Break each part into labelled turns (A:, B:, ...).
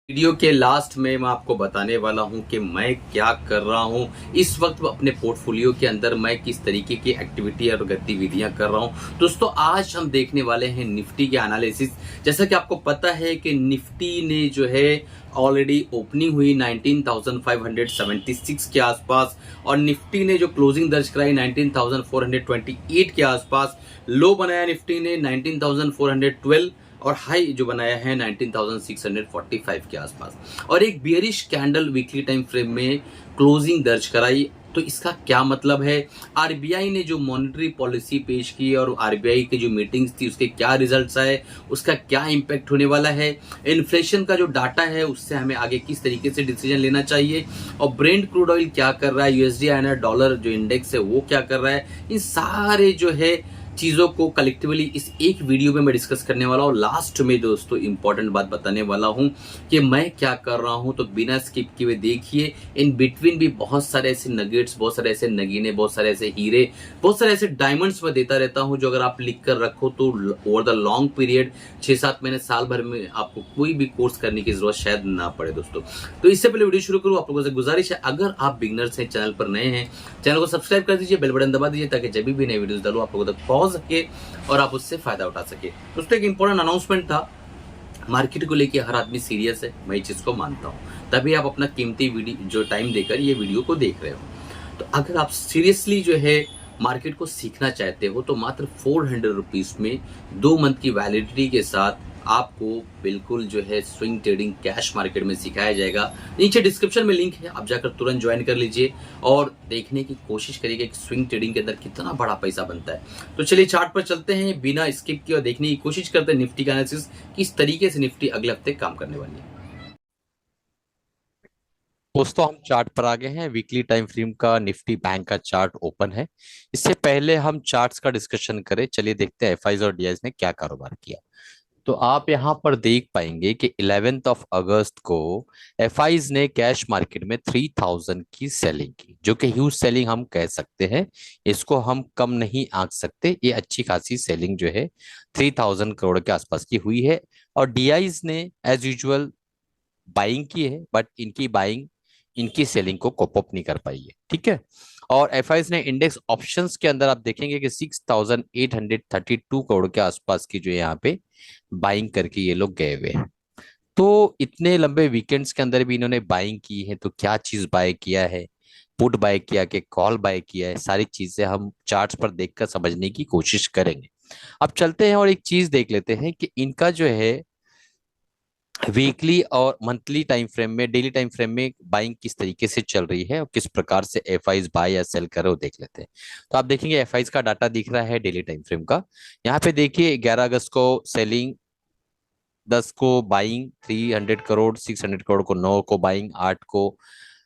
A: Video के last में मैं आपको बताने वाला हूं कि मैं क्या कर रहा हूं इस वक्त अपने पोर्टफोलियो के अंदर, मैं किस तरीके की एक्टिविटी और गतिविधियां कर रहा हूं। दोस्तों, आज हम देखने वाले हैं निफ्टी के एनालिसिस। जैसा कि आपको पता है कि निफ्टी ने जो है ऑलरेडी ओपनिंग हुई 19,576 के आसपास और निफ्टी ने जो क्लोजिंग दर्ज कराई 19,428 के आसपास। लो बनाया निफ्टी ने 19,412 और हाई जो बनाया है 19,645 के आसपास और एक bearish candle weekly time frame में क्लोजिंग दर्ज कराई। तो इसका क्या मतलब है? आरबीआई ने जो मॉनेटरी पॉलिसी पेश की और आरबीआई की जो मीटिंग्स थी उसके क्या रिजल्ट्स आए, उसका क्या इंपैक्ट होने वाला है, इन्फ्लेशन का जो डाटा है उससे हमें आगे किस तरीके से डिसीजन लेना चाहिए और ब्रेंट क्रूड ऑयल क्या कर रहा है, यूएसडी आईएनआर डॉलर जो इंडेक्स है वो क्या कर रहा है, इन सारे जो है चीज़ों को कलेक्टिवली इस एक वीडियो में मैं डिस्कस करने वाला हूँ। लास्ट में दोस्तों इंपॉर्टेंट बात बताने वाला हूँ कि मैं क्या कर रहा हूँ, तो बिना स्किप किए देखिए। इन बिटवीन भी बहुत सारे ऐसे नगेट्स, बहुत सारे ऐसे नगीने, बहुत सारे ऐसे हीरे, बहुत सारे ऐसे डायमंड्स मैं देता रहता हूँ जो अगर आप लिख कर रखो तो ओवर द लॉन्ग पीरियड 6-7 महीने, साल भर में आपको कोई भी कोर्स करने की जरूरत शायद ना पड़े दोस्तों। तो इससे पहले वीडियो शुरू करूँ, आप लोगों से गुजारिश है, अगर आप बिगनर्स हैं, चैनल पर नए हैं, चैनल को सब्सक्राइब कर दीजिए, बेल बटन दबा दीजिए ताकि जब भी नए वीडियोस डालूं आप लोगों तक पहुंच सके और आप उससे फायदा उठा सके। दोस्तों, एक इंपॉर्टेंट अनाउंसमेंट था। मार्केट को लेके हर आदमी सीरियस है, मैं इस चीज को मानता हूं, तभी आप अपना कीमती वीडियो जो टाइम देकर ये वीडियो को देख रहे हो। तो अगर आप सीरियसली जो है मार्केट को सीखना चाहते हो तो मात्र 400 रुपीज में 2 मंथ की वैलिडिटी के साथ आपको बिल्कुल जो है स्विंग ट्रेडिंग कैश मार्केट में सिखाया जाएगा। नीचे डिस्क्रिप्शन में लिंक है, आप जाकर तुरंत ज्वाइन कर लीजिए और देखने की कोशिश करिएगा कि स्विंग ट्रेडिंग के अंदर कितना बड़ा पैसा बनता है। तो चलिए चार्ट पर चलते हैं, बिना स्किप किए और देखने की कोशिश करते हैं निफ्टी का एनालिसिस किस तरीके से निफ्टी अगले हफ्ते काम करने वाली है।
B: दोस्तों हम चार्ट पर आ गए हैं। वीकली टाइम फ्रेम का निफ्टी बैंक का चार्ट ओपन है। इससे पहले हम चार्ट्स का डिस्कशन करें, चलिए देखते हैं एफआईज और डीआईज ने क्या कारोबार किया। तो आप यहां पर देख पाएंगे कि 11 अगस्त को एफआईज ने कैश मार्केट में 3000 की सेलिंग की, जो कि ह्यूज सेलिंग हम कह सकते हैं। इसको हम कम नहीं आंक सकते, ये अच्छी खासी सेलिंग जो है 3000 करोड़ के आसपास की हुई है। और डीआईज ने एज यूजुअल बाइंग की है, बट इनकी बाइंग इनकी सेलिंग को कोप अप नहीं कर पाई है, ठीक है। और एफआईज ने इंडेक्स ऑप्शंस के अंदर आप देखेंगे कि 6832 करोड़ के आसपास की जो यहाँ पे बाइंग करके ये लोग गए हुए हैं। तो इतने लंबे वीकेंड्स के अंदर भी इन्होंने बाइंग की है, तो क्या चीज बाय किया है, पुट बाय किया कि कॉल बाय किया है, सारी चीजें हम चार्ट्स पर देखकर समझने की कोशिश करेंगे। अब चलते हैं और एक चीज देख लेते हैं कि इनका जो है वीकली और मंथली टाइम फ्रेम में, डेली टाइम फ्रेम में बाइंग किस तरीके से चल रही है और किस प्रकार से एफआईज बाय या सेल कर रहे हो देख लेते हैं। तो आप देखेंगे एफआईज का डाटा दिख रहा है डेली टाइम फ्रेम का। यहाँ पे देखिए 11 अगस्त को सेलिंग, 10 को बाइंग 300 करोड़, 600 करोड़ को 9 को बाइंग, 8 को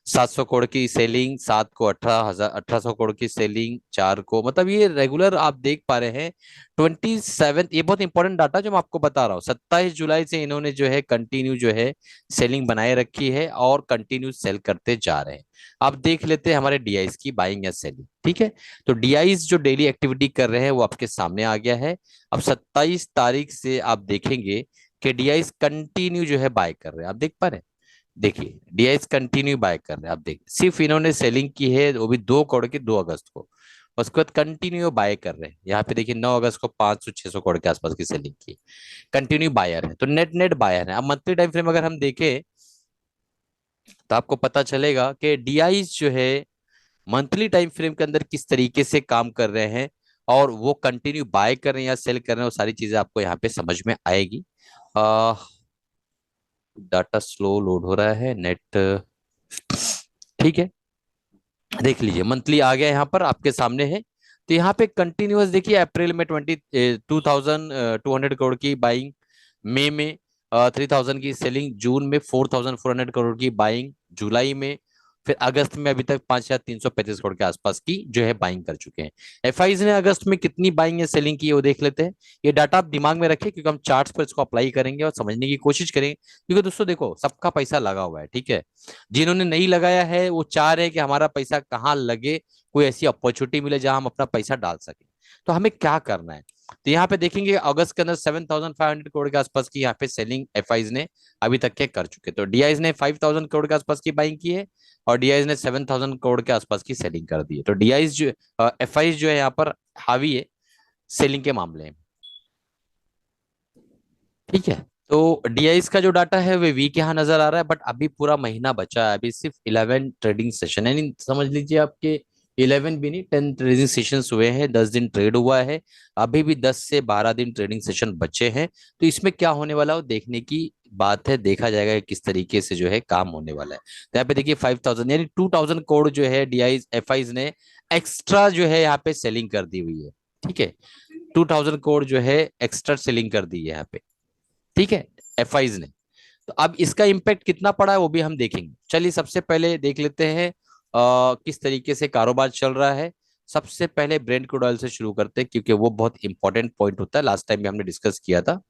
B: 700 करोड़ की सेलिंग, 7 को 1800 करोड़ की सेलिंग, 4 को, मतलब ये रेगुलर आप देख पा रहे हैं। 27, ये बहुत इंपॉर्टेंट डाटा जो मैं आपको बता रहा हूँ, 27 जुलाई से इन्होंने जो है कंटिन्यू जो है सेलिंग बनाए रखी है और कंटिन्यू सेल करते जा रहे हैं। आप देख लेते हैं हमारे डीआईज की बाइंग या सेलिंग, ठीक है। तो डीआईज जो डेली एक्टिविटी कर रहे हैं वो आपके सामने आ गया है। अब 27 तारीख से आप देखेंगे कि डीआईज कंटिन्यू जो है बाय कर रहे हैं, आप देख पा रहे हैं। देखिए डीआईएस कंटिन्यू बाय कर रहे हैं, आप देखिए सिर्फ इन्होंने सेलिंग की है वो भी 2 करोड़ की 2 अगस्त को। उसके बाद कंटिन्यू बाय कर रहे हैं, यहाँ पे देखिए 9 अगस्त को 500-600 करोड़ के आसपास की सेलिंग की। कंटिन्यू बायर है, तो नेट नेट बायर है। अब मंथली टाइम फ्रेम अगर हम देखें तो आपको पता चलेगा कि डीआईज जो है मंथली टाइम फ्रेम के अंदर किस तरीके से काम कर रहे हैं और वो कंटिन्यू बाय कर रहे हैं या सेल कर रहे हैं, वो सारी चीजें आपको यहाँ पे समझ में आएगी। डाटा स्लो लोड हो रहा है, नेट ठीक है। देख लीजिए मंथली आ गया यहाँ पर आपके सामने है। तो यहाँ पे कंटिन्यूअस देखिए अप्रैल में 22,200 करोड़ की बाइंग, मई में 3,000 की सेलिंग, जून में 4,400 करोड़ की बाइंग, जुलाई में, फिर अगस्त में अभी तक 5,335 करोड़ के आसपास की जो है बाइंग कर चुके हैं। एफआईज ने अगस्त में कितनी बाइंग या सेलिंग की है वो देख लेते हैं। ये डाटा आप दिमाग में रखें क्योंकि हम चार्ट्स पर इसको अप्लाई करेंगे और समझने की कोशिश करेंगे, क्योंकि दोस्तों देखो सबका पैसा लगा हुआ है, ठीक है। जिन्होंने नहीं लगाया है वो चाह रहे हैं कि हमारा पैसा कहाँ लगे, कोई ऐसी अपॉर्चुनिटी मिले जहां हम अपना पैसा डाल सके। तो हमें क्या करना है, तो यहाँ पे देखेंगे अगस्त के अंदर 7,500 करोड़ के आसपास की यहाँ पे सेलिंग एफआईज ने अभी तक के कर चुके। तो डीआईज ने 5,000 करोड़ के आसपास की बाइंग की है और डीआईज ने 7,000 करोड़ के आसपास की सेलिंग कर दी है। तो डीआईज जो एफआईज जो है यहाँ पर हावी है सेलिंग के मामले में। ठीक है, तो डीआईज का जो डाटा है वो वीक यहाँ नजर आ रहा है, बट अभी पूरा महीना बचा है, अभी सिर्फ 11 ट्रेडिंग सेशन है, यानी समझ लीजिए आपके 11 भी नहीं 10 ट्रेडिंग सेशंस हुए हैं, 10 दिन ट्रेड हुआ है, अभी भी 10 से 12 दिन ट्रेडिंग सेशन बचे हैं। तो इसमें क्या होने वाला है वो देखने की बात है, देखा जाएगा कि किस तरीके से जो है काम होने वाला है। तो यहाँ पे देखिए 5,000 यानी 2,000 करोड़ जो है डीआई एफआईज ने एक्स्ट्रा जो है यहाँ पे सेलिंग कर दी हुई है। ठीक है, 2,000 करोड़ जो है एक्स्ट्रा सेलिंग कर दी है यहाँ पे। ठीक है, एफआईज ने। तो अब इसका इम्पैक्ट कितना पड़ा है वो भी हम देखेंगे। चलिए सबसे पहले देख लेते हैं किस तरीके से कारोबार चल रहा है। सबसे पहले ब्रेंट क्रूड ऑयल से शुरू करते हैं क्योंकि वो बहुत इंपॉर्टेंट पॉइंट होता है, लास्ट टाइम भी हमने डिस्कस किया था।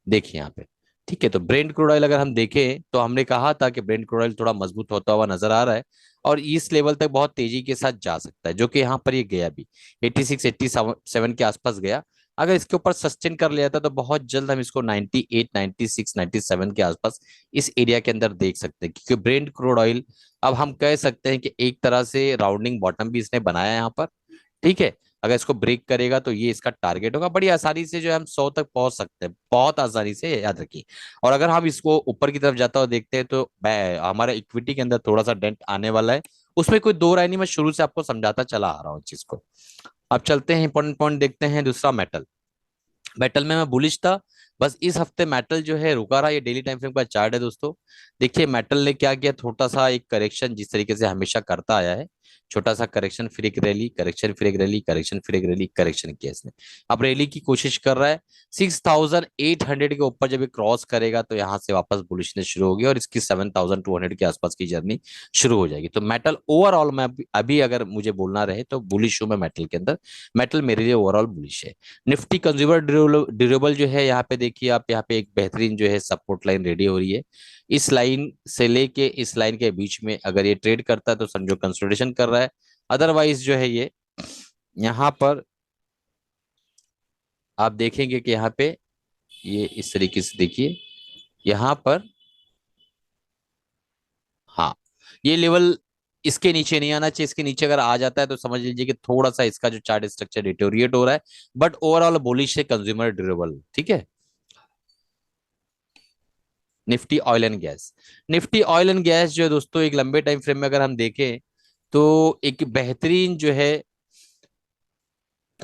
B: देखिए यहाँ पे, ठीक है, तो ब्रेंट क्रूड ऑयल अगर हम देखें तो हमने कहा था कि ब्रेंट क्रूड ऑयल थोड़ा मजबूत होता हुआ नजर आ रहा है और इस लेवल तक बहुत तेजी के साथ जा सकता है, जो कि यहाँ पर ये गया भी 86 87 के आसपास गया। अगर इसके ऊपर सस्टेन कर लिया था तो बहुत जल्द हम इसको 98 96 97 के आसपास इस एरिया के अंदर देख सकते हैं, क्योंकि ब्रेंट क्रूड ऑयल अब हम कह सकते हैं कि एक तरह से राउंडिंग बॉटम भी इसने बनाया है यहाँ पर। ठीक है, अगर इसको ब्रेक करेगा तो ये इसका टारगेट होगा, बड़ी आसानी से जो है हम 100 तक पहुंच सकते हैं, बहुत आसानी से, याद रखिए। और अगर हम इसको ऊपर की तरफ जाता हुआ देखते हैं तो हमारा इक्विटी के अंदर थोड़ा सा डेंट आने वाला है, उसमें कोई दो राय नहीं, मैं शुरू से आपको समझाता चला आ रहा हूँ चीज को। अब चलते हैं इंपॉर्टेंट पॉइंट देखते हैं। दूसरा मेटल, मेटल में मैं बुलिश था, बस इस हफ्ते मेटल जो है रुका रहा। ये डेली टाइम फ्रेम का चार्ट है दोस्तों। देखिए मेटल ने क्या किया, छोटा सा एक करेक्शन जिस तरीके से हमेशा करता आया है, छोटा सा करेक्शन फिर एक रैली, करेक्शन फिर एक रैली, करेक्शन फिर एक रैली, करेक्शन किया इसने। अब रैली की कोशिश कर रहा है, 6,800 के ऊपर जब ये क्रॉस करेगा तो यहाँ से वापस बुलिशनेस शुरू होगी और इसकी 7,200 के आसपास की जर्नी शुरू हो जाएगी। तो मेटल ओवरऑल में अभी अगर मुझे बोलना रहे तो बुलिश हूं मैं मेटल के अंदर। मेटल मेरे लिए ओवरऑल बुलिश है। निफ्टी कंज्यूमर ड्यूरेबल जो है, यहाँ पे देखिए आप, यहाँ पे एक बेहतरीन जो है सपोर्ट लाइन रेडी हो रही है। इस लाइन से लेके इस लाइन के बीच में अगर ये ट्रेड करता है तो समझो कंसोलिडेशन कर रहा है। अदरवाइज जो है ये यहाँ पर आप देखेंगे कि यहाँ पे ये इस तरीके से देखिए यहाँ पर, हाँ, ये लेवल इसके नीचे नहीं आना चाहिए, इसके नीचे अगर आ जाता है तो समझ लीजिए कि थोड़ा सा इसका जो चार्ट स्ट्रक्चर डिटोरिएट हो रहा है, बट ओवरऑल बुलिश है कंज्यूमर ड्यूरेबल। ठीक है, Nifty oil and gas, Nifty oil and gas जो है दोस्तों एक लंबे टाइम फ्रेम में अगर हम देखें तो एक बेहतरीन जो है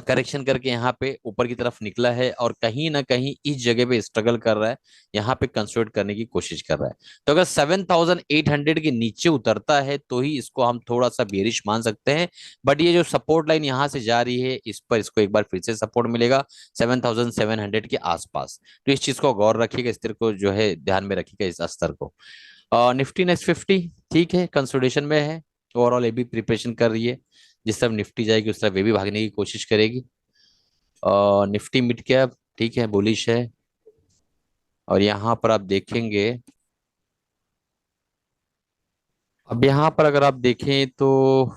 B: करेक्शन करके यहाँ पे ऊपर की तरफ निकला है और कहीं ना कहीं इस जगह पे स्ट्रगल कर रहा है, यहाँ पे कंसोलिडेट करने की कोशिश कर रहा है। तो अगर 7,800 के नीचे उतरता है तो ही इसको हम थोड़ा सा बेरिश मान सकते हैं, बट ये जो सपोर्ट लाइन यहाँ से जा रही है इस पर इसको एक बार फिर से सपोर्ट मिलेगा 7,700 के आसपास। तो इस चीज को गौर रखिएगा, इस स्तर को जो है ध्यान में रखिएगा, इस स्तर को। निफ्टी नेक्स्ट 50 ठीक है कंसोलिडेशन में है, ओवरऑल ये भी प्रिपरेशन कर रही है, जिस तरफ निफ्टी जाएगी उस तरफ वे भी भागने की कोशिश करेगी। निफ्टी मिड कैप ठीक है बुलिश है, और यहाँ पर आप देखेंगे, अब यहाँ पर अगर आप देखें तो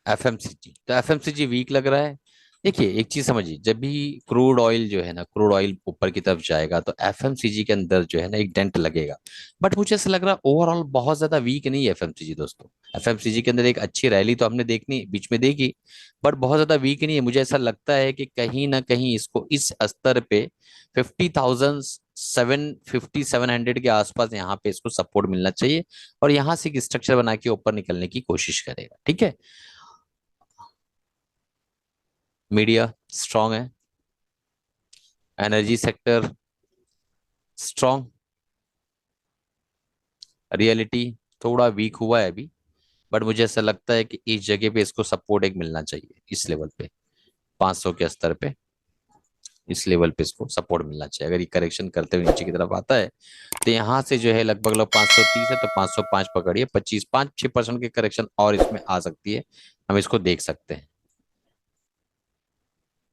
B: एफएमसीजी, तो एफएमसीजी वीक लग रहा है। देखिए एक चीज समझिए, जब भी क्रूड ऑयल जो है ना, क्रूड ऑयल ऊपर की तरफ जाएगा तो एफएमसीजी के अंदर जो है ना एक डेंट लगेगा, बट मुझे ऐसा लग रहा है ओवरऑल बहुत ज्यादा वीक नहीं है एफएमसीजी दोस्तों। एफएमसीजी के अंदर एक अच्छी रैली तो हमने देखनी बीच में देखी, बट बहुत ज्यादा वीक नहीं है। मुझे ऐसा लगता है कि कहीं ना कहीं इसको इस स्तर पे 50,700 के आसपास यहाँ पे इसको सपोर्ट मिलना चाहिए और यहाँ से एक स्ट्रक्चर बना के ऊपर निकलने की कोशिश करेगा। ठीक है, मीडिया स्ट्रांग है, एनर्जी सेक्टर स्ट्रांग, रियलिटी थोड़ा वीक हुआ है अभी, बट मुझे ऐसा लगता है कि इस जगह पे इसको सपोर्ट एक मिलना चाहिए, इस लेवल पे 500 के स्तर पे, इस लेवल पे इसको सपोर्ट मिलना चाहिए। अगर ये करेक्शन करते हुए नीचे की तरफ आता है तो यहाँ से जो है लगभग लगभग 530 है तो 505 पकड़िए, 25 5-6% के करेक्शन और इसमें आ सकती है, हम इसको देख सकते हैं।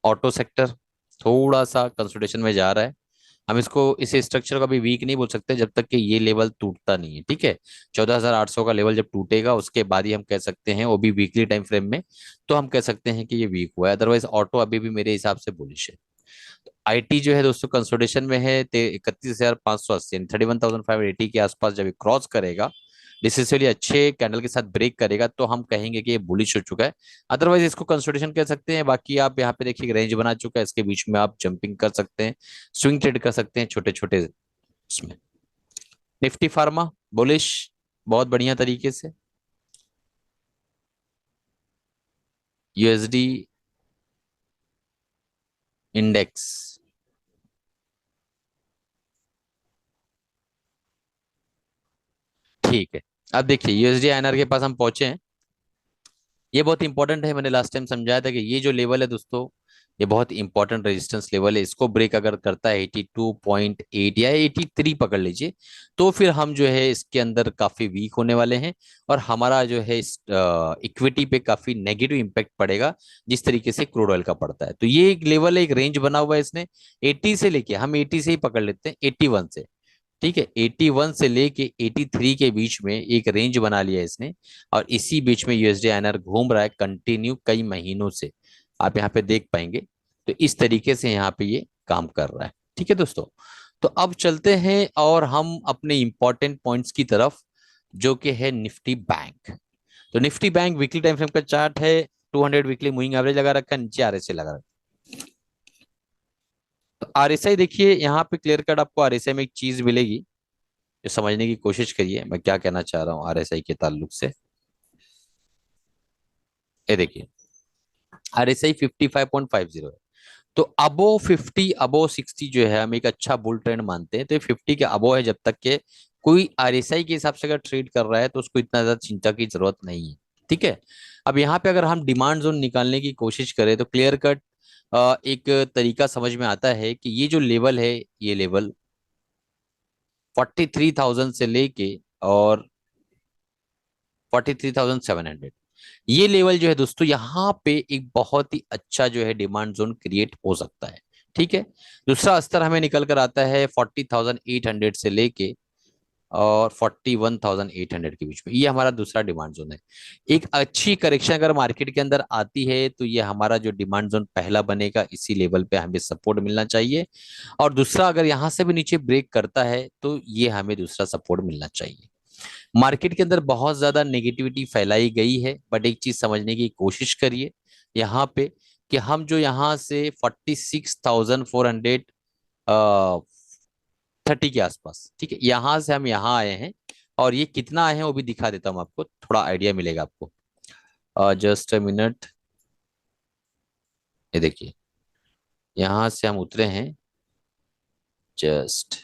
B: ऑटो सेक्टर थोड़ा सा कंसोलिडेशन में जा रहा है, हम इसको इस स्ट्रक्चर को अभी वीक नहीं बोल सकते जब तक कि ये लेवल टूटता नहीं है, ठीक है। 14,800 का लेवल जब टूटेगा उसके बाद ही हम कह सकते हैं, वो भी वीकली टाइम फ्रेम में, तो हम कह सकते हैं कि ये वीक हुआ है। अदरवाइज ऑटो अभी भी मेरे हिसाब से बुलिश है। आईटी जो है दोस्तों कंसोलिडेशन में है, 31,580 31,580 के आसपास जब क्रॉस करेगा, डिसिसली अच्छे कैंडल के साथ ब्रेक करेगा, तो हम कहेंगे कि ये बुलिश हो चुका है। अदरवाइज इसको कंसोलिडेशन कह सकते हैं। बाकी आप यहाँ पे देखिए रेंज बना चुका है, इसके बीच में आप जंपिंग कर सकते हैं, स्विंग ट्रेड कर सकते हैं छोटे छोटे उसमें। निफ्टी फार्मा बुलिश बहुत बढ़िया तरीके से। यूएसडी इंडेक्स, ठीक है। अब देखिए यूएसडी आईएनआर के पास हम पहुंचे हैं। ये बहुत इंपॉर्टेंट है, मैंने लास्ट टाइम समझाया था कि ये जो लेवल है दोस्तों, ये बहुत इंपॉर्टेंट रेजिस्टेंस लेवल है। इसको ब्रेक अगर करता है 82.8 या 83 पकड़ लीजिए, तो फिर हम जो है इसके अंदर काफी वीक होने वाले हैं, और हमारा जो है इस इक्विटी पे काफी नेगेटिव इंपैक्ट पड़ेगा, जिस तरीके से क्रूड ऑयल का पड़ता है। तो ये एक लेवल है, एक रेंज बना हुआ है इसने, 80 से लेके, हम 80 से ही पकड़ लेते हैं, 81 से, ठीक है, 81 से लेके 83 के बीच में एक रेंज बना लिया इसने, और इसी बीच में यूएसडी आईएनआर घूम रहा है कंटिन्यू कई महीनों से, आप यहाँ पे देख पाएंगे। तो इस तरीके से यहाँ पे ये काम कर रहा है, ठीक है दोस्तों। तो अब चलते हैं और हम अपने इंपॉर्टेंट पॉइंट्स की तरफ, जो कि है निफ्टी बैंक। तो Nifty bank weekly time frame का चार्ट है, 200 वीकली मूविंग एवरेज लगा रखा है, नीचे आरएसआई लगा रखा है। तो आरएसआई देखिए यहाँ पे क्लियर कट आपको आरएसआई में एक चीज मिलेगी, जो समझने की कोशिश करिए मैं क्या कहना चाह रहा हूँ आरएसआई के ताल्लुक से। ये देखिए आरएसआई 55.50 है, तो अबो 50 अबो 60 जो है हम एक अच्छा बुल ट्रेंड मानते हैं। तो ये 50 के अबो है, जब तक के कोई आरएसआई के हिसाब से अगर ट्रेड कर रहा है तो उसको इतना ज्यादा चिंता की जरूरत नहीं है, ठीक है। अब यहाँ पे अगर हम डिमांड जोन निकालने की कोशिश करें तो क्लियर कट एक तरीका समझ में आता है कि ये जो लेवल है, ये लेवल 43,000 से लेके और 43,700, ये लेवल जो है दोस्तों, यहाँ पे एक बहुत ही अच्छा जो है डिमांड जोन क्रिएट हो सकता है, ठीक है। दूसरा स्तर हमें निकल कर आता है 40,800 से लेके और 41,800 के बीच में, ये हमारा दूसरा डिमांड जोन है। एक अच्छी करेक्शन अगर मार्केट के अंदर आती है तो ये हमारा जो डिमांड जोन पहला बनेगा, इसी लेवल पे हमें सपोर्ट मिलना चाहिए। और दूसरा अगर यहाँ से भी नीचे ब्रेक करता है तो ये हमें दूसरा सपोर्ट मिलना चाहिए। मार्केट के अंदर बहुत ज्यादा नेगेटिविटी फैलाई गई है, बट एक चीज समझने की कोशिश करिए यहाँ पे, कि हम जो यहाँ से 46,430 के आसपास, ठीक है, यहाँ से हम यहाँ आए हैं, और ये कितना आए हैं वो भी दिखा देता हूँ आपको, थोड़ा आइडिया मिलेगा आपको। जस्ट अ मिनट, ये देखिए यहाँ से हम उतरे हैं, जस्ट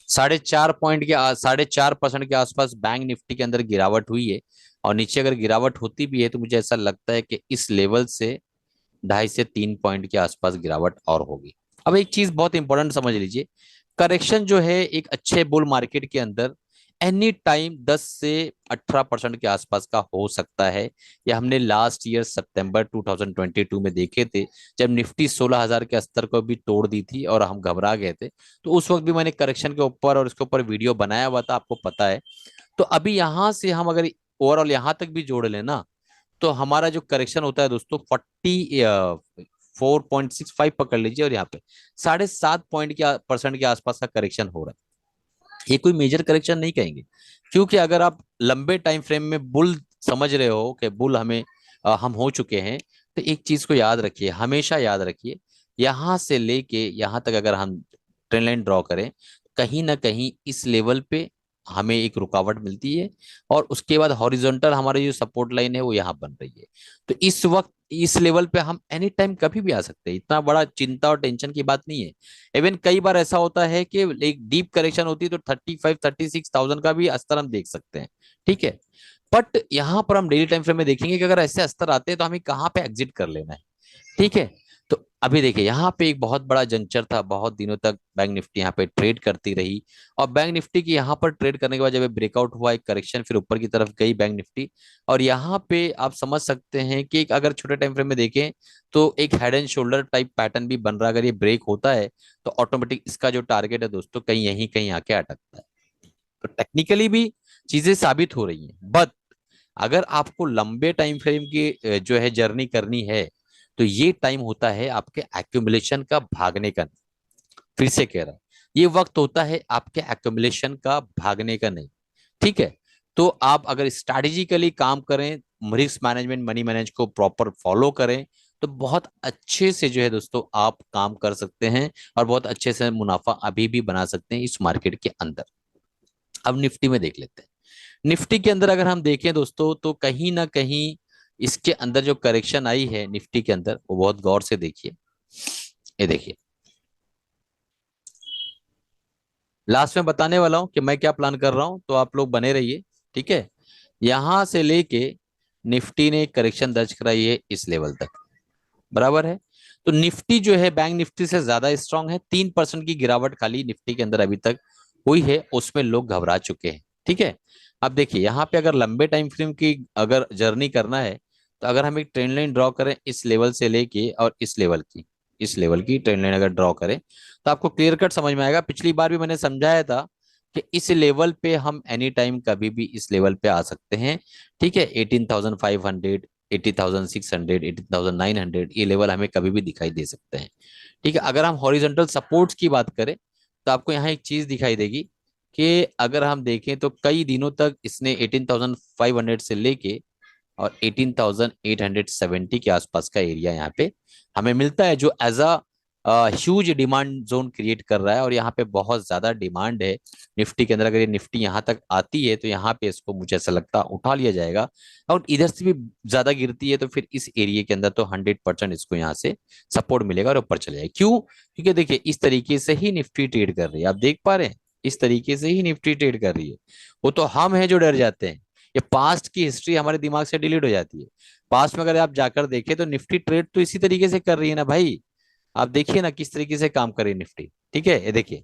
B: 4.5% के आसपास बैंक निफ्टी के अंदर गिरावट हुई है। और नीचे अगर गिरावट होती भी है तो मुझे ऐसा लगता है कि इस लेवल से 2.5 से 3 पॉइंट के आसपास गिरावट और होगी। अब एक चीज बहुत इंपॉर्टेंट समझ लीजिए, करेक्शन जो है एक अच्छे बुल मार्केट के अंदर एनी टाइम 10 से 18% के आसपास का हो सकता है। यह हमने लास्ट ईयर सितंबर 2022 में देखे थे, जब निफ्टी 16,000 के स्तर को भी तोड़ दी थी और हम घबरा गए थे। तो उस वक्त भी मैंने करेक्शन के ऊपर और इसके ऊपर वीडियो बनाया हुआ था, आपको पता है। तो अभी यहां से हम अगर ओवरऑल यहां तक भी जोड़ लेना, तो हमारा जो करेक्शन होता है दोस्तों 4.65 पकड़ लीजिए, और यहाँ पे 7.5 पॉइंट के परसेंट के आसपास का करेक्शन हो रहा है। ये कोई मेजर करेक्शन नहीं कहेंगे, क्योंकि अगर आप लंबे टाइम फ्रेम में बुल समझ रहे हो कि बुल हम हो चुके हैं, तो एक चीज को याद रखिए, हमेशा याद रखिए, यहां से लेके यहां तक अगर हम ट्रेंड लाइन ड्रॉ करें, कहीं ना कहीं इस लेवल पे हमें एक रुकावट मिलती है, और उसके बाद हॉरिजॉन्टल हमारी जो सपोर्ट लाइन है वो यहाँ बन रही है। तो इस वक्त इस लेवल पे हम एनी टाइम कभी भी आ सकते हैं, इतना बड़ा चिंता और टेंशन की बात नहीं है। इवन कई बार ऐसा होता है कि एक डीप करेक्शन होती है तो 36,000 का भी अस्तर हम देख सकते हैं, ठीक है। बट यहाँ पर हम डेली टाइम फ्रेम में देखेंगे कि अगर ऐसे अस्तर आते हैं तो हमें कहाँ पे एग्जिट कर लेना है, ठीक है। तो अभी देखिए यहाँ पे एक बहुत बड़ा जंक्चर था, बहुत दिनों तक बैंक निफ्टी यहाँ पे ट्रेड करती रही, और बैंक निफ्टी की यहाँ पर ट्रेड करने के बाद जब ब्रेकआउट हुआ, एक करेक्शन, फिर ऊपर की तरफ गई बैंक निफ्टी। और यहाँ पे आप समझ सकते हैं कि अगर छोटे टाइम फ्रेम में देखें तो एक head and shoulder type pattern भी बन रहा है। अगर ये ब्रेक होता है तो ऑटोमेटिक इसका जो टारगेट है दोस्तों कहीं यहीं कहीं आके अटकता है। तो टेक्निकली भी चीजें साबित हो रही हैं, बट अगर आपको लंबे टाइम फ्रेम की जो है जर्नी करनी है, तो ये टाइम होता है आपके एक्यूमुलेशन का, भागने का नहीं। फिर से कह रहा हूं, ये वक्त होता है आपके एक्यूमुलेशन का, भागने का नहीं। ठीक है। तो आप अगर स्ट्रैटेजिकली काम करें, रिस्क मैनेजमेंट, मनी मैनेज को प्रॉपर फॉलो करें, तो बहुत अच्छे से जो है दोस्तों आप काम कर सकते हैं, और बहुत अच्छे से मुनाफा अभी भी बना सकते हैं इस मार्केट के अंदर। अब निफ्टी में देख लेते हैं। निफ्टी के अंदर अगर हम देखें दोस्तों, तो कहीं ना कहीं इसके अंदर जो करेक्शन आई है निफ्टी के अंदर, वो बहुत गौर से देखिए। ये देखिए, लास्ट में बताने वाला हूं कि मैं क्या प्लान कर रहा हूं, तो आप लोग बने रहिए। ठीक है। यहां से लेके निफ्टी ने करेक्शन दर्ज कराई है इस लेवल तक, बराबर है। तो निफ्टी जो है बैंक निफ्टी से ज्यादा स्ट्रांग है। 3% की गिरावट खाली निफ्टी के अंदर अभी तक हुई है, उसमें लोग घबरा चुके हैं। ठीक है। अब देखिए यहाँ पे अगर लंबे टाइम फ्रेम की अगर जर्नी करना है, तो अगर हम एक ट्रेंड लाइन ड्रॉ करें इस लेवल से लेके और इस लेवल की ट्रेंड लाइन अगर ड्रॉ करें, तो आपको क्लियर कट समझ में आएगा। पिछली बार भी मैंने समझाया था कि इस लेवल पे हम एनी टाइम कभी भी इस लेवल पे आ सकते हैं। ठीक है। 18,500, 80,600, 80,900, ये लेवल हमें कभी भी दिखाई दे सकते हैं। ठीक है। अगर हम हॉरिजॉन्टल सपोर्ट्स की बात करें, तो आपको यहाँ एक चीज दिखाई देगी कि अगर हम देखें तो कई दिनों तक इसने 18,500 से लेके और 18,870 के आसपास का एरिया यहाँ पे हमें मिलता है, जो as a huge demand zone create कर रहा है। और यहाँ पे बहुत ज्यादा डिमांड है निफ्टी के अंदर। अगर ये निफ्टी यहाँ तक आती है, तो यहाँ पे इसको मुझे ऐसा लगता है उठा लिया जाएगा। और इधर से भी ज्यादा गिरती है, तो फिर इस एरिया के अंदर तो 100% इसको यहाँ से सपोर्ट मिलेगा और ऊपर चले जाएगा। क्यों? क्योंकि देखिए इस तरीके से ही निफ्टी ट्रेड कर रही है, आप देख पा रहे हैं, इस तरीके से ही निफ्टी ट्रेड कर रही है। वो तो हम हैं जो डर जाते हैं, ये पास्ट की हिस्ट्री हमारे दिमाग से डिलीट हो जाती है। पास्ट में अगर आप जाकर देखें, तो निफ्टी ट्रेड तो इसी तरीके से कर रही है ना भाई। आप देखिए ना किस तरीके से काम कर रही है निफ्टी। ठीक है। ये देखिए,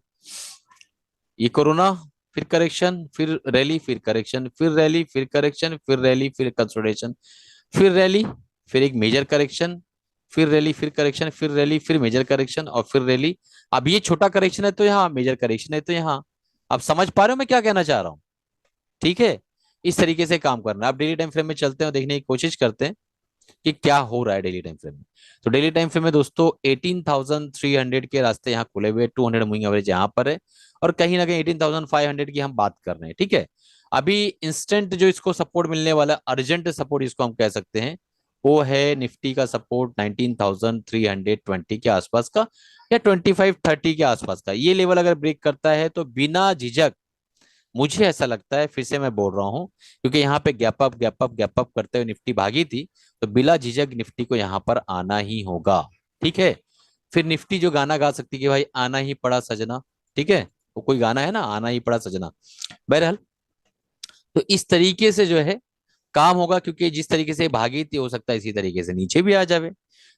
B: ये कोरोना, फिर करेक्शन, फिर रैली, फिर करेक्शन, फिर रैली, फिर करेक्शन, फिर रैली, फिर कंसोलिडेशन, फिर रैली, फिर एक मेजर करेक्शन, फिर रैली, फिर करेक्शन, फिर रैली, फिर मेजर करेक्शन, और फिर रैली। अब ये छोटा करेक्शन है तो यहाँ, मेजर करेक्शन है तो यहाँ। आप समझ पा रहे हो मैं क्या कहना चाह रहा हूँ? ठीक है। इस तरीके से काम करना है। अब डेली टाइम फ्रेम में चलते हैं और देखने की कोशिश करते हैं कि क्या हो रहा है डेली टाइम फ्रेम में। तो डेली टाइम फ्रेम में दोस्तों 18,300 के रास्ते यहाँ खुले हुए, 200 मूविंग एवरेज यहाँ पर है, और कहीं ना कहीं 18,500 की हम बात कर रहे हैं। ठीक है। अभी इंस्टेंट जो इसको सपोर्ट मिलने वाला, अर्जेंट सपोर्ट इसको हम कह सकते हैं, वो है निफ्टी का सपोर्ट 19,320 के आसपास का, या 2530 के आसपास का। ये लेवल अगर ब्रेक करता है तो बिना झिझक, मुझे ऐसा लगता है, फिर से मैं बोल रहा हूं, क्योंकि यहाँ पे gap up gap up gap up करते हुए निफ्टी भागी थी, तो बिला झिझक निफ्टी को यहाँ पर आना ही होगा। ठीक है। फिर निफ्टी जो गाना गा सकती है कि भाई आना ही पड़ा सजना। ठीक है। वो कोई गाना है ना, आना ही पड़ा सजना। बहरहाल, तो इस तरीके से जो है काम होगा, क्योंकि जिस तरीके से भागी थी, हो सकता है इसी तरीके से नीचे भी आ जावे।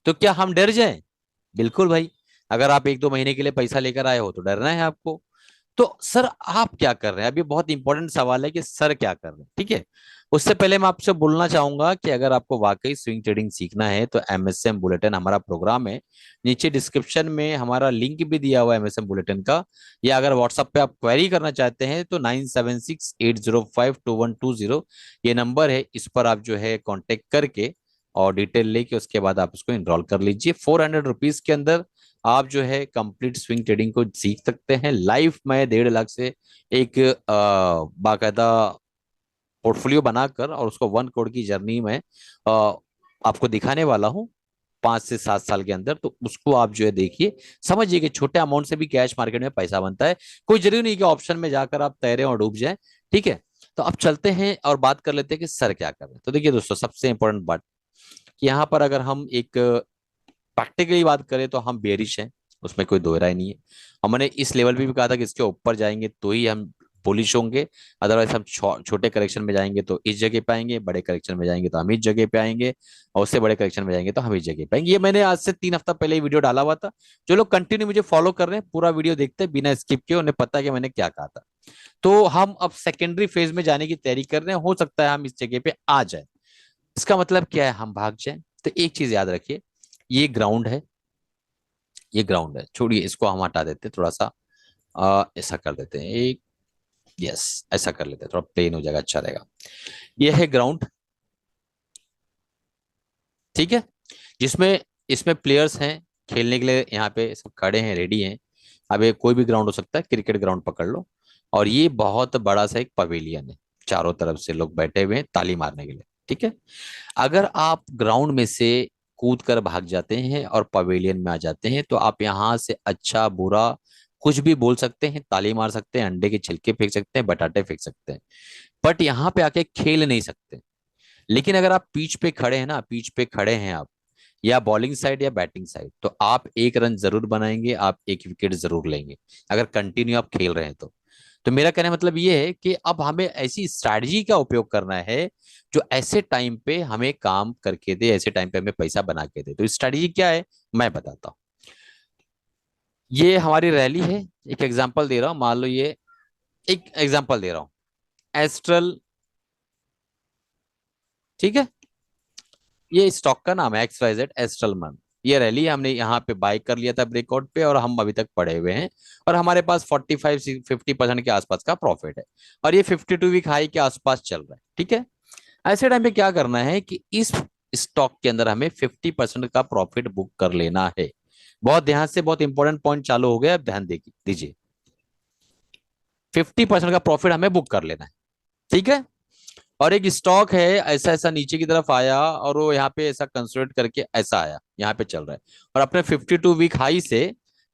B: तो क्या हम डर जाएं? बिल्कुल भाई। अगर आप 1-2 महीने के लिए पैसा लेकर आए हो, तो डरना है आपको। तो सर आप क्या कर रहे हैं? अभी बहुत इंपॉर्टेंट सवाल है कि सर क्या कर रहे हैं। ठीक है। उससे पहले मैं आपसे बोलना चाहूंगा कि अगर आपको वाकई स्विंग ट्रेडिंग सीखना है, तो एमएसएम बुलेटिन हमारा प्रोग्राम है। नीचे डिस्क्रिप्शन में हमारा लिंक भी दिया हुआ है एमएसएम बुलेटिन का। या अगर व्हाट्सएप पे आप क्वेरी करना चाहते हैं, तो 9768052120 ये नंबर है। इस पर आप जो है कांटेक्ट करके और डिटेल लेके उसके बाद आप उसको इनरोल कर लीजिए। 400 रुपीज के अंदर आप जो है कंप्लीट स्विंग ट्रेडिंग को सीख सकते हैं लाइव। मैं 1.5 लाख से एक बाकायदा पोर्टफोलियो बनाकर, और उसको 1 करोड़ की जर्नी में आपको दिखाने वाला हूँ 5 से 7 साल के अंदर। तो उसको आप जो है देखिए, समझिए कि छोटे अमाउंट से भी कैश मार्केट में पैसा बनता है। कोई जरूरी नहीं कि ऑप्शन में जाकर आप तैरें और डूब जाएं। ठीक है। तो अब चलते हैं और बात कर लेते हैं कि सर क्या कर रहे हैं। तो देखिए दोस्तों, सबसे इंपॉर्टेंट बात कि यहाँ पर अगर हम एक प्रैक्टिकली बात करें, तो हम बेरिश हैं, उसमें कोई दो राय नहीं है। और मैंने इस लेवल पे भी कहा था कि इसके ऊपर जाएंगे तो ही हम बुलिश होंगे। अदरवाइज हम छोटे करेक्शन में जाएंगे तो इस जगह पे आएंगे, बड़े करेक्शन में जाएंगे तो हम इस जगह पे आएंगे, और उससे बड़े करेक्शन में जाएंगे तो हम इस जगह पे आएंगे। ये मैंने आज से 3 हफ्ता पहले ही वीडियो डाला हुआ था। जो लोग कंटिन्यू मुझे फॉलो कर रहे हैं, पूरा वीडियो देखते हैं बिना स्किप किए, उन्हें पता है कि मैंने क्या कहा था। तो हम अब सेकेंडरी फेज में जाने की तैयारी कर रहे हैं, हो सकता है हम इस जगह पे आ जाए। इसका मतलब क्या है, हम भाग जाए? तो एक चीज याद रखिए, ये ग्राउंड है, ये ग्राउंड है, छोड़िए इसको हम हटा देते हैं थोड़ा सा, ऐसा कर देते हैं एक, यस ऐसा कर लेते हैं, थोड़ा प्लेन हो जाएगा, अच्छा रहेगा। ये है ग्राउंड, ठीक है, जिसमें इसमें प्लेयर्स हैं खेलने के लिए, यहाँ पे सब खड़े हैं, रेडी हैं। अब ये कोई भी ग्राउंड हो सकता है, क्रिकेट ग्राउंड पकड़ लो। और ये बहुत बड़ा सा एक पवेलियन है, चारों तरफ से लोग बैठे हुए हैं ताली मारने के लिए, ठीक है। अगर आप ग्राउंड में से कूद कर भाग जाते हैं और पवेलियन में आ जाते हैं, तो आप यहाँ से अच्छा बुरा कुछ भी बोल सकते हैं, ताली मार सकते हैं, अंडे के छिलके फेंक सकते हैं, बटाटे फेंक सकते हैं, बट यहाँ पे आके खेल नहीं सकते। लेकिन अगर आप पिच पे खड़े हैं ना, पिच पे खड़े हैं आप, या बॉलिंग साइड या बैटिंग साइड, तो आप 1 रन जरूर बनाएंगे, आप 1 विकेट जरूर लेंगे, अगर कंटिन्यू आप खेल रहे हैं तो मेरा कहने का मतलब ये है कि अब हमें ऐसी स्ट्रैटेजी का उपयोग करना है जो ऐसे टाइम पे हमें काम करके दे, ऐसे टाइम पे हमें पैसा बना के दे। तो स्ट्रैटेजी क्या है, मैं बताता हूँ। ये हमारी रैली है, एक एग्जांपल दे रहा हूं, मान लो ये, एक एग्जांपल दे रहा हूं, एस्ट्रल, ठीक है, ये स्टॉक का नाम है XYZ एस्ट्रल मन। ये रैली हमने यहाँ पे बाय कर लिया था ब्रेकआउट पे, और हम अभी तक पड़े हुए हैं, और हमारे पास 45 से 50% के आसपास का प्रॉफिट है, और ये 52 वीक हाई के आसपास चल रहा है, ठीक है। ऐसे टाइम पे क्या करना है कि इस स्टॉक के अंदर हमें 50% का प्रॉफिट बुक कर लेना है। बहुत ध्यान से, बहुत इंपॉर्टेंट पॉइंट चालू हो गया, अब ध्यान दीजिए। 50% का प्रॉफिट हमें बुक कर लेना है, ठीक है। और एक स्टॉक है, ऐसा ऐसा नीचे की तरफ आया, और वो यहाँ पे ऐसा कंसोलिडेट करके ऐसा आया, यहाँ पे चल रहा है, और अपने 52 वीक हाई से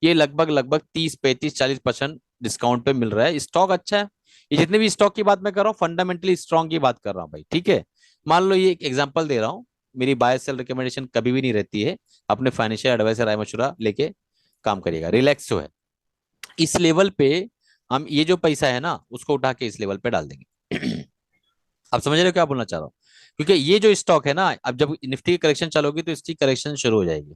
B: ये लगभग लगभग 30 35 40% डिस्काउंट पे मिल रहा है। स्टॉक अच्छा है। ये जितने भी स्टॉक की बात मैं कर रहा हूँ, फंडामेंटली स्ट्रॉन्ग की बात कर रहा हूँ भाई, ठीक है। मान लो ये एक एग्जाम्पल दे रहा हूँ, मेरी बाय सेल रिकमेंडेशन कभी भी नहीं रहती है, अपने फाइनेंशियल एडवाइजर राय मशुरा लेके काम करिएगा, रिलैक्स जो है इस लेवल पे, हम ये जो पैसा है ना उसको उठा के इस लेवल पे डाल देंगे। आप समझ रहे हो क्या बोलना चाह रहा हूँ? क्योंकि ये जो स्टॉक है ना, अब जब निफ्टी की करेक्शन चालू होगी तो इसकी करेक्शन शुरू हो जाएगी।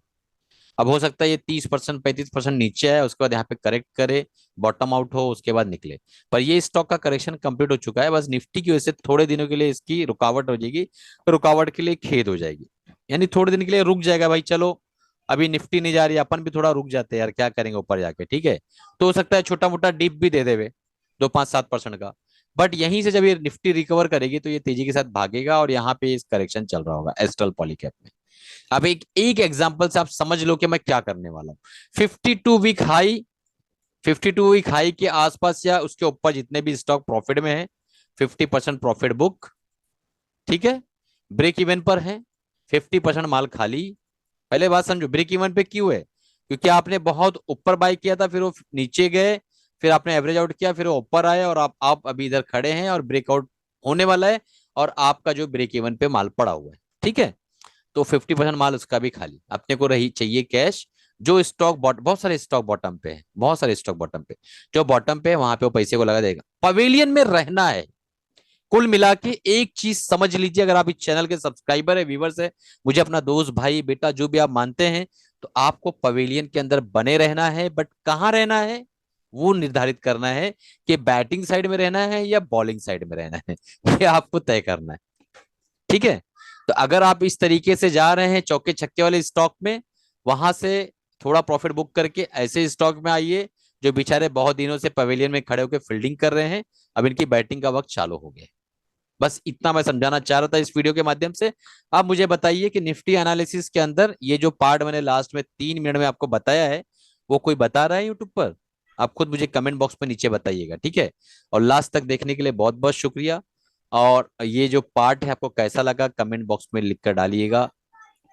B: अब हो सकता है ये 30% 35% नीचे है, उसके बाद यहाँ पे करेक्ट करे, बॉटम आउट हो, उसके बाद निकले। पर ये स्टॉक का करेक्शन कंप्लीट हो चुका है, बस निफ्टी की वजह से थोड़े दिनों के लिए इसकी रुकावट हो जाएगी, तो रुकावट के लिए खेद हो जाएगी, यानी थोड़े दिन के लिए रुक जाएगा भाई, चलो अभी निफ्टी नहीं जा रही, अपन भी थोड़ा रुक जाते हैं यार, क्या करेंगे ऊपर जाके, ठीक है। तो हो सकता है छोटा मोटा डिप भी दे देवे 2 5 7% का, बट यहीं से जब ये निफ्टी रिकवर करेगी तो ये तेजी के साथ भागेगा, और यहाँ पे इस करेक्शन चल रहा होगा एस्ट्रल पॉलीकैप में। अब एक एक एग्जांपल से आप समझ लो कि मैं क्या करने वाला हूं। 52 वीक हाई, 52 वीक हाई के आसपास या उसके ऊपर जितने भी स्टॉक प्रॉफिट में है, 50% प्रॉफिट बुक, ठीक है। ब्रेक इवन पर है, 50% माल खाली। पहले बात समझो, ब्रेक इवन पे क्यों है? क्योंकि आपने बहुत ऊपर बाय किया था, फिर वो नीचे गए, फिर आपने एवरेज आउट किया, फिर वो ऊपर आए, और आप अभी इधर खड़े हैं और ब्रेकआउट होने वाला है, और आपका जो ब्रेक इवन पे माल पड़ा हुआ है, ठीक है। तो 50% माल उसका भी खाली, अपने को रही चाहिए कैश। जो स्टॉक बहुत सारे स्टॉक बॉटम पे है, बहुत सारे स्टॉक बॉटम पे, जो बॉटम पे है वहां पे वो पैसे को लगा देगा, पवेलियन में रहना है। कुल मिला के एक चीज समझ लीजिए, अगर आप इस चैनल के सब्सक्राइबर है, व्यूवर्स है, मुझे अपना दोस्त भाई बेटा जो भी आप मानते हैं, तो आपको पवेलियन के अंदर बने रहना है, बट कहां रहना है वो निर्धारित करना है, कि बैटिंग साइड में रहना है या बॉलिंग साइड में रहना है, ये आपको तय करना है, ठीक है। तो अगर आप इस तरीके से जा रहे हैं चौके छक्के वाले स्टॉक में, वहां से थोड़ा प्रॉफिट बुक करके ऐसे स्टॉक में आइए जो बेचारे बहुत दिनों से पवेलियन में खड़े होकर फील्डिंग कर रहे हैं, अब इनकी बैटिंग का वक्त चालू हो गया। बस इतना मैं समझाना चाह रहा था इस वीडियो के माध्यम से। आप मुझे बताइए कि निफ्टी एनालिसिस के अंदर ये जो पार्ट मैंने लास्ट में 3 मिनट में आपको बताया है, वो कोई बता रहा है यूट्यूब पर? आप खुद मुझे कमेंट बॉक्स में नीचे बताइएगा, ठीक है। और लास्ट तक देखने के लिए बहुत बहुत शुक्रिया। और ये जो पार्ट है आपको कैसा लगा, कमेंट बॉक्स में लिख कर डालिएगा।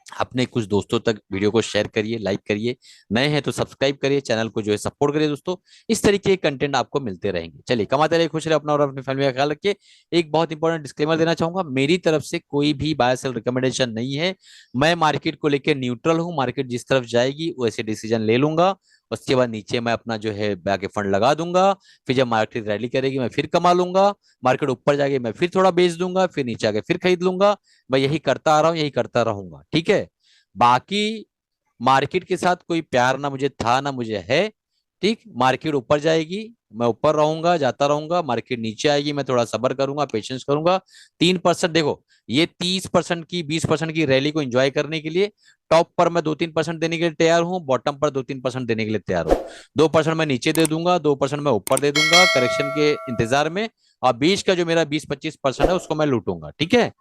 B: अपने कुछ दोस्तों तक वीडियो को शेयर करिए, लाइक करिए, नए हैं तो सब्सक्राइब करिए, चैनल को जो है सपोर्ट करिए दोस्तों। इस तरीके के कंटेंट आपको मिलते रहेंगे। चलिए, कमाते रहिए, खुश रहिए, अपना और अपनी फैमिली का ख्याल रखिए। एक बहुत इंपॉर्टेंट डिस्क्लेमर देना चाहूंगा, मेरी तरफ से कोई भी बाय सेल रिकमेंडेशन नहीं है। मैं मार्केट को लेकर न्यूट्रल हूं, मार्केट जिस तरफ जाएगी वैसे डिसीजन ले लूंगा, उसके बाद नीचे मैं अपना जो है बैक फंड लगा दूंगा, फिर जब मार्केट रैली करेगी मैं फिर कमा लूंगा, मार्केट ऊपर जाएगी मैं फिर थोड़ा बेच दूंगा, फिर नीचे आके फिर खरीद लूंगा। मैं यही करता आ रहा हूँ, यही करता रहूंगा, ठीक है। बाकी मार्केट के साथ कोई प्यार ना मुझे था ना मुझे है, ठीक। मार्केट ऊपर जाएगी मैं ऊपर रहूंगा, जाता रहूंगा, मार्केट नीचे आएगी मैं थोड़ा सब्र करूंगा, पेशेंस करूंगा। 3% देखो, ये 30% की 20% की रैली को एंजॉय करने के लिए टॉप पर मैं 2-3% देने के लिए तैयार हूं, बॉटम पर 2-3% देने के लिए तैयार हूं। 2% मैं नीचे दे दूंगा, 2% मैं ऊपर दे दूंगा करेक्शन के इंतजार में, और बीच का जो मेरा 20-25% है उसको मैं लूटूंगा, ठीक है।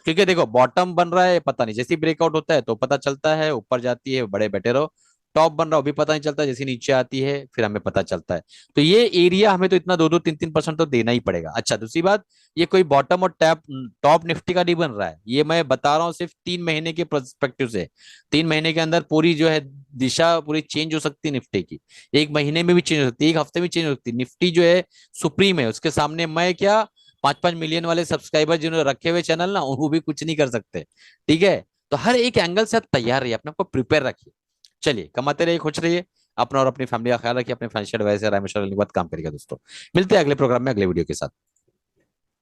B: क्योंकि देखो बॉटम बन रहा है पता नहीं, जैसे ब्रेकआउट होता है तो पता चलता है, ऊपर जाती है बड़े बैठे रहो। टॉप बन रहा हो भी पता नहीं चलता, जैसे नीचे आती है फिर हमें पता चलता है। तो ये एरिया हमें तो इतना 2-2, 3-3% तो देना ही पड़ेगा। अच्छा दूसरी बात, ये कोई बॉटम और टैप टॉप निफ्टी का नहीं बन रहा है, ये मैं बता रहा हूँ सिर्फ 3 महीने के पर्सपेक्टिव से। 3 महीने के अंदर पूरी जो है दिशा पूरी चेंज हो सकती है निफ्टी की। एक महीने में भी चेंज हो सकती है, एक हफ्ते में चेंज हो सकती है। निफ्टी जो है सुप्रीम है, उसके सामने मैं क्या 5-5 मिलियन वाले सब्सक्राइबर जिन्होंने रखे हुए चैनल ना, वो भी कुछ नहीं कर सकते, ठीक है। तो हर एक एंगल से आप तैयार रहिए, अपने आपको प्रिपेयर रखिए। चलिए कमाते रहिए, खुश रहिए, अपना और अपनी फैमिली का ख्याल रखिए, अपने फाइनेंशियल एडवाइजर रामेश्वर के बाद काम करिएगा दोस्तों। मिलते हैं अगले प्रोग्राम में अगले वीडियो के साथ।